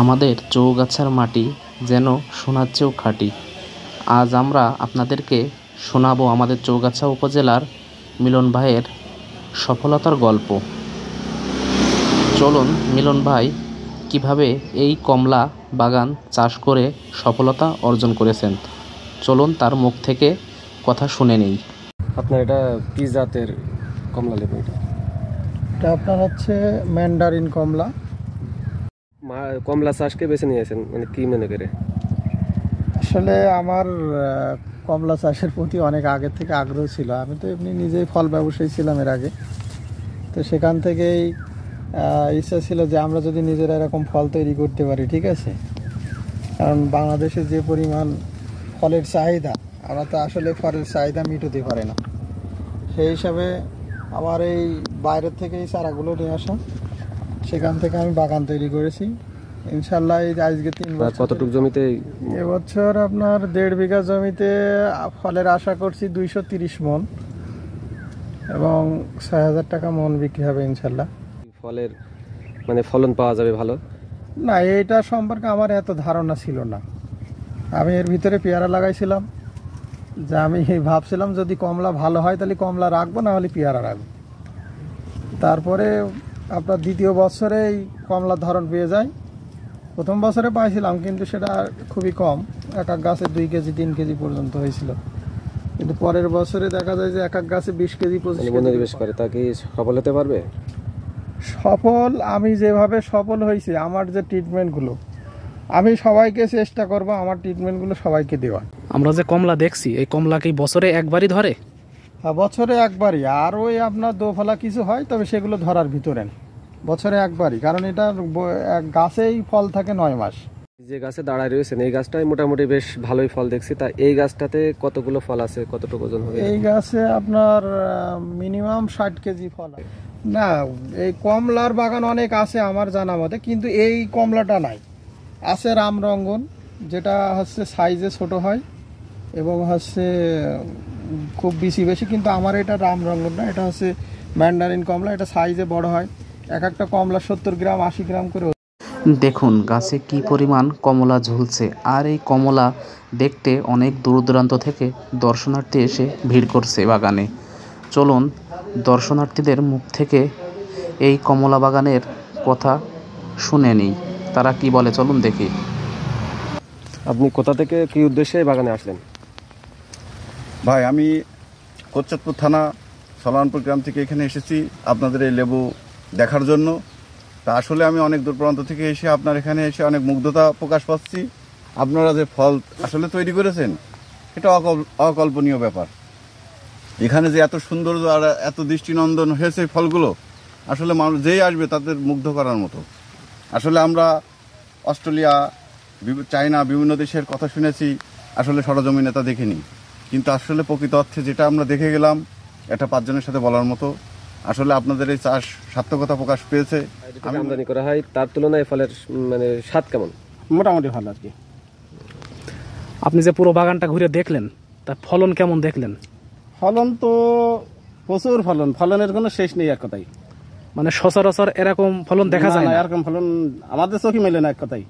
আমাদের চৌগাছার মাটি যেন সোনার চেয়েও খাঁটি। আজ আমরা আপনাদেরকে শোনাবো আমাদের চৌগাছা উপজেলার মিলন ভাইয়ের সফলতার গল্প। চলুন মিলন ভাই কিভাবে এই কমলা বাগান চাষ করে সফলতা অর্জন করেছেন, চলুন তার মুখ থেকে কথা শুনে নেই। আপনার এটা কি জাতের কমলা লেবু? এটা আপনার হচ্ছে ম্যান্ডারিন কমলা। কমলা চাষকে বেছে নিয়েছেন মানে কি মনে করে? আসলে আমার কমলা চাষের প্রতি অনেক আগে থেকে আগ্রহ ছিল। আমি তো এমনি নিজেই ফল ব্যবসায়ী ছিলাম এর আগে, তো সেখান থেকেই ইচ্ছা ছিল যে আমরা যদি নিজেরা এরকম ফল তৈরি করতে পারি, ঠিক আছে। কারণ বাংলাদেশে যে পরিমাণ ফলের চাহিদা, আমরা তো আসলে ফলের চাহিদা মিটাতে পারি না। সেই হিসাবে আমার এই বাইরের থেকে এই চারাগুলো নিয়ে আসা, সেখান থেকে আমি বাগান তৈরি করেছি ইনশাল্লাহ। এই আজকে 3 বছর। কতটুকু জমিতে? এবছর আপনার 1.5 বিঘা জমিতে ফলের আশা করছি 230 মন এবং 6,000 টাকা মন বিক্রি হবে ইনশাল্লাহ। ফলের মানে ফলন পাওয়া যাবে ভালো? না, এইটা সম্পর্কে আমার এত ধারণা ছিল না। আমি এর ভিতরে পেয়ারা লাগাইছিলাম, যে আমি ভাবছিলাম যদি কমলা ভালো হয় তাহলে কমলা রাখবো, না হলে পেয়ারা রাখবো। তারপরে আপনার দ্বিতীয় বছরে এই কমলার ধরন পেয়ে যায়। প্রথম বছরে পাইছিলাম কিন্তু সেটা খুবই কম, এক এক গাছে 2 কেজি 3 কেজি পর্যন্ত হয়েছিল। কিন্তু পরের বছরে দেখা যায় যে এক এক গাছে 20 কেজি 25 কেজি মনোনিবেশ করে। তা কি সফল হতে পারবে? সফল আমি যেভাবে সফল হয়েছি, আমার যে ট্রিটমেন্টগুলো, আমি সবাইকে চেষ্টা করব আমার ট্রিটমেন্টগুলো সবাইকে দেওয়া। আমরা যে কমলা দেখছি, এই কমলা কি বছরে একবারই ধরে? হ্যাঁ, বছরে একবারই। আর ওই আপনার দোফলা কিছু হয়, তবে সেগুলো ধরার ভিতরে না। বছরে একবারই, কারণ এটা গাছেই ফল থাকে 9 মাস। যে গাছে দাঁড়ায় রয়েছেন এই গাছটাই মোটামুটি বেশ ভালোই ফল দেখছি। তা এই গাছটাতে কতগুলো ফল আছে, কতটুকু ওজন হবে? এই গাছে আপনার মিনিমাম 60 কেজি ফল আছে। না, এই কমলার বাগান অনেক আছে আমার জানা মতে, কিন্তু এই কমলাটা নাই। আছে রামরঙ্গন, যেটা হচ্ছে সাইজে ছোট হয় এবং হচ্ছে খুব বেশি, কিন্তু আমার এটা রামরঙ্গন না, এটা হচ্ছে ম্যান্ডারিন কমলা। এটা সাইজে বড় হয়, এক একটা কমলা 70 গ্রাম 80 গ্রাম করে। দেখুন গাছে কি পরিমাণ কমলা ঝুলছে, আর এই কমলা দেখতে অনেক দূর দূরান্ত থেকে দর্শনার্থী এসে ভিড় করছে বাগানে। চলুন দর্শনার্থীদের মুখ থেকে এই কমলা বাগানের কথা শুনে নিই, তারা কি বলে, চলুন দেখি। আপনি কোথা থেকে কি উদ্দেশ্যে এই বাগানে আসলেন? ভাই, আমি কোচ্চাদপুর থানা সলানপুর গ্রাম থেকে এখানে এসেছি আপনাদের এই লেবু দেখার জন্য। তা আসলে আমি অনেক দূর প্রান্ত থেকে এসে আপনার এখানে এসে অনেক মুগ্ধতা প্রকাশ পাচ্ছি। আপনারা যে ফল আসলে তৈরি করেছেন, এটা অকল্পনীয় ব্যাপার। এখানে যে এত সৌন্দর্য আর এত দৃষ্টিনন্দন হয়েছে ফলগুলো, আসলে মানুষ যেই আসবে তাদের মুগ্ধ করার মতো। আসলে আমরা অস্ট্রেলিয়া, চায়না বিভিন্ন দেশের কথা শুনেছি, আসলে সরজমিনে তা দেখিনি। কিন্তু আসলে প্রকৃত অর্থে যেটা আমরা দেখে গেলাম, এটা 5 জনের সাথে বলার মতো। আসলে আপনাদের এই চাষ সার্থকতা প্রকাশ পেয়েছে। আমদানি করা হয়, তার তুলনায় ফলের মানে স্বাদ কেমন? মোটামুটি ভালো আর কি। আপনি যে পুরো বাগানটা ঘুরে দেখলেন, তার ফলন কেমন দেখলেন? ফলন তো প্রচুর ফলন, ফলনের কোনো শেষ নেই এক কথাই। মানে সচরাচর এরকম ফলন দেখা যায় না। এরকম ফলন আমাদের চোখে মেলে না এক কথাই।